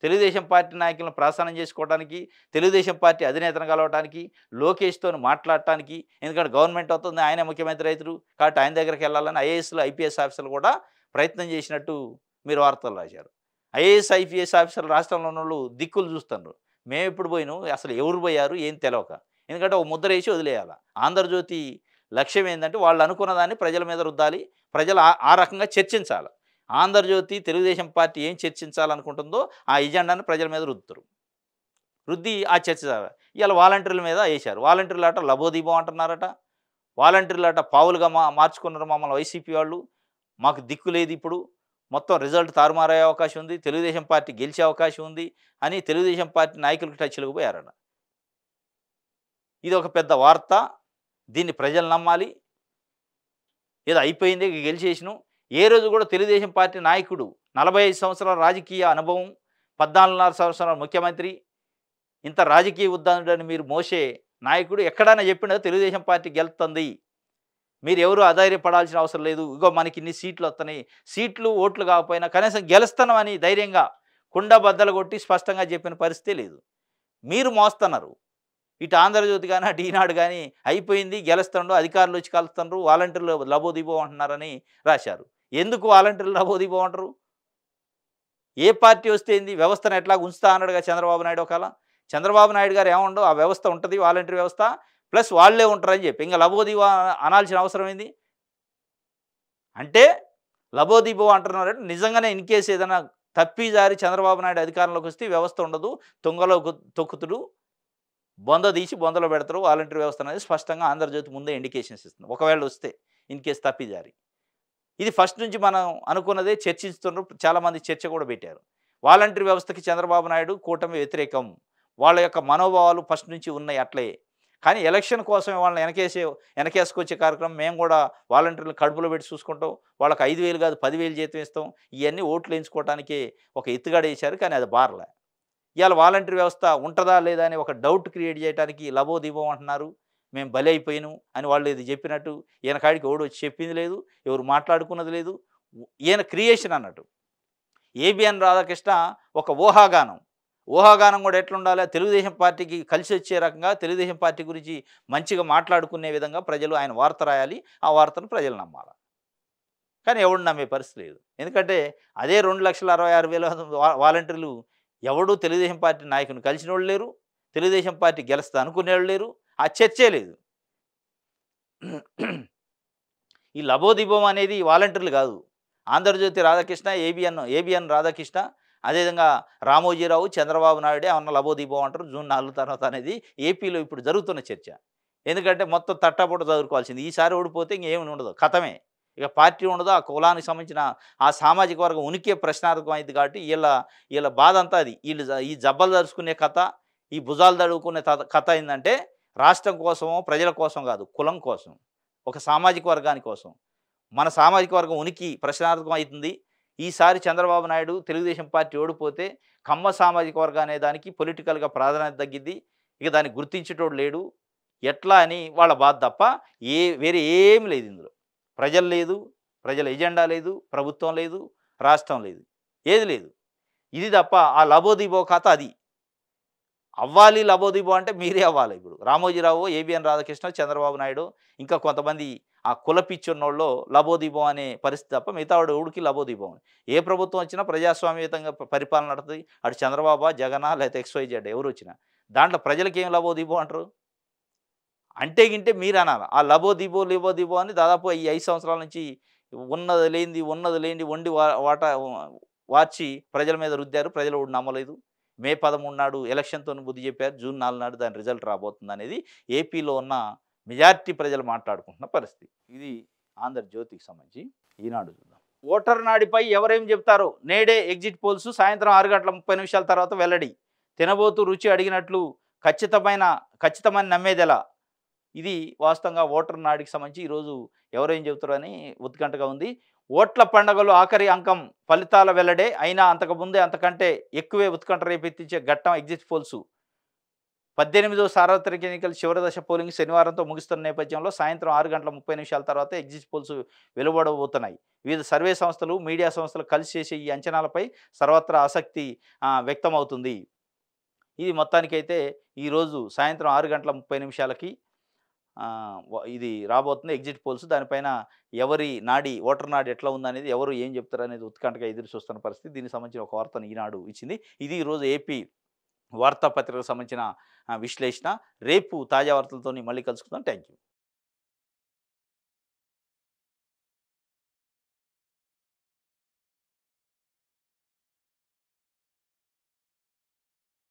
తెలుగుదేశం పార్టీ నాయకులను ప్రసన్నం చేసుకోవడానికి, తెలుగుదేశం పార్టీ అధినేతను కలవడానికి, లోకేష్‌తోని మాట్లాడటానికి. ఎందుకంటే గవర్నమెంట్ అవుతుంది, ఆయనే ముఖ్యమంత్రి అయితురు. కాబట్టి ఆయన దగ్గరికి వెళ్ళాలని ఐఏఎస్‌లు, ఐపీఎస్ ఆఫీసర్లు కూడా ప్రయత్నం చేసినట్టు మీరు వార్తలు రాశారు. ఐఏఎస్, ఐపీఎస్ ఆఫీసర్లు రాష్ట్రంలో ఉన్నోళ్ళు దిక్కులు చూస్తున్నారు. మేమెప్పుడు పోయినాం, అసలు ఎవరు పోయారు ఏం తెలవక. ఎందుకంటే ఒక ముద్ర వేసి వదిలేయాల. ఆంధ్రజ్యోతి లక్ష్యం ఏందంటే వాళ్ళు అనుకున్న దాన్ని ప్రజల మీద రుద్దాలి. ప్రజలు ఆ రకంగా చర్చించాలి. ఆంధ్రజ్యోతి, తెలుగుదేశం పార్టీ ఏం చర్చించాలనుకుంటుందో ఆ ఎజెండాను ప్రజల మీద రుద్దుతారు. రుద్ది ఆ చర్చ ఇవాళ వాలంటీర్ల మీద వేశారు. వాలంటీర్లు అట లబోదీబం అంటున్నారట. వాలంటీర్లు అట పావులుగా మార్చుకున్నారు మమ్మల్ని వైసీపీ వాళ్ళు. మాకు దిక్కు లేదు ఇప్పుడు. మొత్తం రిజల్ట్ తారుమారయ్యే అవకాశం ఉంది. తెలుగుదేశం పార్టీ గెలిచే అవకాశం ఉంది అని తెలుగుదేశం పార్టీ నాయకులకు టచ్‌లోకి పోయారట. ఇది ఒక పెద్ద వార్త. దీన్ని ప్రజలు నమ్మాలి. ఏదో అయిపోయింది గెలిచేసినాం. ఏ రోజు కూడా తెలుగుదేశం పార్టీ నాయకుడు 45 సంవత్సరాల రాజకీయ అనుభవం, 14.5 సంవత్సరాల ముఖ్యమంత్రి, ఇంత రాజకీయ ఉద్దండుడని మీరు మోసే నాయకుడు ఎక్కడైనా చెప్పిండా తెలుగుదేశం పార్టీ గెలుస్తుంది, మీరు ఎవరు అధైర్యపడాల్సిన అవసరం లేదు, ఇగో మనకి ఇన్ని సీట్లు వస్తున్నాయి, సీట్లు ఓట్లు కాకపోయినా కనీసం గెలుస్తున్నామని ధైర్యంగా కుండ బద్దలు కొట్టి స్పష్టంగా చెప్పిన పరిస్థితి లేదు. మీరు మోస్తున్నారు. ఇటు ఆంధ్రజ్యోతి కానీ అటు ఈనాడు కానీ అయిపోయింది గెలుస్తుండ్రు, అధికారులు వచ్చి కలుస్తుండ్రు, వాలంటీర్లు లబోదిబో అంటున్నారని రాశారు. ఎందుకు వాలంటీర్లు లబోదిబో అంటారు? ఏ పార్టీ వస్తే ఏంది, వ్యవస్థను ఎట్లా ఉంచుతా అన్నాడుగా చంద్రబాబు నాయుడు. ఒకవేళ చంద్రబాబు నాయుడు గారు ఏముండో ఆ వ్యవస్థ ఉంటుంది, వాలంటీర్ వ్యవస్థ, ప్లస్ వాళ్ళే ఉంటారని చెప్పి ఇంకా లబోదిబో అనాల్సిన అవసరం ఏంది? అంటే లబోదిబో అంటున్నారంటే నిజంగానే ఇన్ కేసు ఏదైనా తప్పిదారి చంద్రబాబు నాయుడు అధికారంలోకి వస్తే వ్యవస్థ ఉండదు, తుంగలో తొక్కుతుడు, బొంద తీసి బొందలో పెడతారు వాలంటీర్ వ్యవస్థ అనేది స్పష్టంగా ఆంధ్రజ్యోతి ముందే ఇండికేషన్స్ ఇస్తుంది. ఒకవేళ వస్తే ఇన్ కేసు తప్పిదారి. ఇది ఫస్ట్ నుంచి మనం అనుకున్నదే చర్చిస్తున్నారు. చాలామంది చర్చ కూడా పెట్టారు. వాలంటీర్ వ్యవస్థకి చంద్రబాబు నాయుడు కూటమి వ్యతిరేకం. వాళ్ళ యొక్క మనోభావాలు ఫస్ట్ నుంచి ఉన్నాయి అట్లే. కానీ ఎలక్షన్ కోసమే వాళ్ళని వెనకేసుకొచ్చే కార్యక్రమం మేము కూడా వాలంటీర్లు కడుపులో పెట్టి చూసుకుంటాం. వాళ్ళకి 5,000 కాదు 10,000 జీతం ఇస్తాం. ఇవన్నీ ఓట్లు వేయించుకోవటానికే ఒక ఎత్తుగడ వేశారు. కానీ అది బారలే. ఇవాళ వాలంటీర్ వ్యవస్థ ఉంటుందా లేదా అని ఒక డౌట్ క్రియేట్ చేయడానికి లబోదిబో అంటున్నారు. మేము బలి అయిపోయినాం అని వాళ్ళు ఇది చెప్పినట్టు ఈయన కాడికి ఎవడు వచ్చి చెప్పింది లేదు, ఎవరు మాట్లాడుకున్నది లేదు. ఈయన క్రియేషన్ అన్నట్టు. ఏబిఎన్ రాధాకృష్ణ ఒక ఊహాగానం. ఊహాగానం కూడా ఎట్లుండాలి, తెలుగుదేశం పార్టీకి కలిసి వచ్చే రకంగా తెలుగుదేశం పార్టీ గురించి మంచిగా మాట్లాడుకునే విధంగా ప్రజలు ఆయన వార్త రాయాలి. ఆ వార్తను ప్రజలు నమ్మాలి. కానీ ఎవడు నమ్మే పరిస్థితి లేదు. ఎందుకంటే అదే 2,66,000 వాలంటీర్లు ఎవడు తెలుగుదేశం పార్టీ నాయకుని కలిసిన వాళ్ళు లేరు, తెలుగుదేశం పార్టీ గెలుస్తా అనుకునేవాళ్ళు లేరు, ఆ చర్చే లేదు. ఈ లబోదిబోం అనేది వాలంటీర్లు కాదు. ఆంధ్రజ్యోతి రాధాకృష్ణ, ఏబిఎన్ రాధాకృష్ణ, అదేవిధంగా రామోజీరావు, చంద్రబాబు నాయుడే ఏమన్నా లబోదిబోం అంటారు జూన్ 4 తర్వాత అనేది ఏపీలో ఇప్పుడు జరుగుతున్న చర్చ. ఎందుకంటే మొత్తం తట్టాపుట్ట చదువుకోవాల్సింది. ఈసారి ఓడిపోతే ఇంకేమి ఉండదు, కథమే. ఇక పార్టీ ఉండదు, ఆ కులానికి సంబంధించిన ఆ సామాజిక వర్గం ఉనికి ప్రశ్నార్థకం అయింది. కాబట్టి వీళ్ళ బాధ అంతా అది. ఈ జబ్బలు దరుచుకునే కథ, ఈ భుజాలు దడుకునే కథ ఏంటంటే రాష్ట్రం కోసమో ప్రజల కోసం కాదు, కులం కోసం, ఒక సామాజిక వర్గాని కోసం. మన సామాజిక వర్గం ఉనికి ప్రశ్నార్థకం అవుతుంది. ఈసారి చంద్రబాబు నాయుడు తెలుగుదేశం పార్టీ ఓడిపోతే కమ్మ సామాజిక వర్గం అనే దానికి పొలిటికల్గా ప్రాధాన్యత తగ్గిద్ది. ఇక దాన్ని గుర్తించేటోడు లేడు ఎట్లా అని వాళ్ళ బాధ తప్ప వేరే ఏం లేదు ఇందులో. ప్రజలు లేదు, ప్రజల ఎజెండా లేదు, ప్రభుత్వం లేదు, రాష్ట్రం లేదు, ఏది లేదు. ఇది తప్ప ఆ లబోదిబో కథ అది అవ్వాలి. లబోదిబో అంటే మీరే అవ్వాలి. ఇప్పుడు రామోజీరావు, ఏబిఎన్ రాధాకృష్ణ, చంద్రబాబు నాయుడు, ఇంకా కొంతమంది ఆ కులపిచ్చున్నోళ్ళు లబోదిబో అనే పరిస్థితి తప్ప మిగతా వాడు ఊడికి లబోదిబో. ఏ ప్రభుత్వం వచ్చినా ప్రజాస్వామ్యయుతంగా పరిపాలన నడుతుంది. అటు చంద్రబాబు, జగనా, లేకపోతే XYZ ఎవరు వచ్చినా దాంట్లో ప్రజలకి ఏం లబోదిబో అంటారు అంటే గింటే మీరు అనాలి. ఆ లబోదిబో అని దాదాపు ఈ 5 సంవత్సరాల నుంచి ఉన్నది లేనిది వండి వార్చి ప్రజల మీద రుద్దారు. ప్రజలు నమ్మలేదు. మే 13 నాడు ఎలక్షన్తో బుద్ధి చెప్పారు. జూన్ 4 నాడు దాని రిజల్ట్ రాబోతుంది అనేది ఏపీలో ఉన్న మెజారిటీ ప్రజలు మాట్లాడుకుంటున్న పరిస్థితి. ఇది ఆంధ్రజ్యోతికి సంబంధించి. ఈనాడు చూద్దాం. ఓటర్ నాడిపై ఎవరేం చెప్తారో నేడే ఎగ్జిట్ పోల్స్ సాయంత్రం 6:30 తర్వాత వెల్లడి. తినబోతూ రుచి అడిగినట్లు ఖచ్చితమైన నమ్మేదెలా? ఇది వాస్తవంగా ఓటర్ నాడికి సంబంధించి ఈరోజు ఎవరేం చెబుతారని ఉత్కంఠగా ఉంది. ఓట్ల పండగలో ఆఖరి అంకం ఫలితాల వెల్లడే. అయినా అంతకుముందే అంతకంటే ఎక్కువే ఉత్కంఠ రేపెత్తించే ఘట్టం ఎగ్జిట్ పోల్సు. 18వ సార్వత్రిక ఎన్నికల చివరి దశ పోలింగ్ శనివారంతో ముగుస్తున్న నేపథ్యంలో సాయంత్రం 6:30 తర్వాత ఎగ్జిట్ పోల్స్ వెలువడబోతున్నాయి. వివిధ సర్వే సంస్థలు, మీడియా సంస్థలు కలిసి చేసే ఈ అంచనాలపై సర్వత్రా ఆసక్తి వ్యక్తమవుతుంది. ఇది మొత్తానికైతే ఈరోజు సాయంత్రం 6:30కి ఇది రాబోతుంది ఎగ్జిట్ పోల్స్. దానిపైన ఎవరి నాడి, ఓటర్ నాడి ఎట్లా ఉందనేది, ఎవరు ఏం చెప్తారనేది ఉత్కంఠగా ఎదురు చూస్తున్న పరిస్థితి. దీనికి సంబంధించిన ఒక వార్తను ఈనాడు ఇచ్చింది. ఇది ఈరోజు ఏపీ వార్తాపత్రికకు సంబంధించిన విశ్లేషణ. రేపు తాజా వార్తలతోని మళ్ళీ కలుసుకుందాం. Thank you.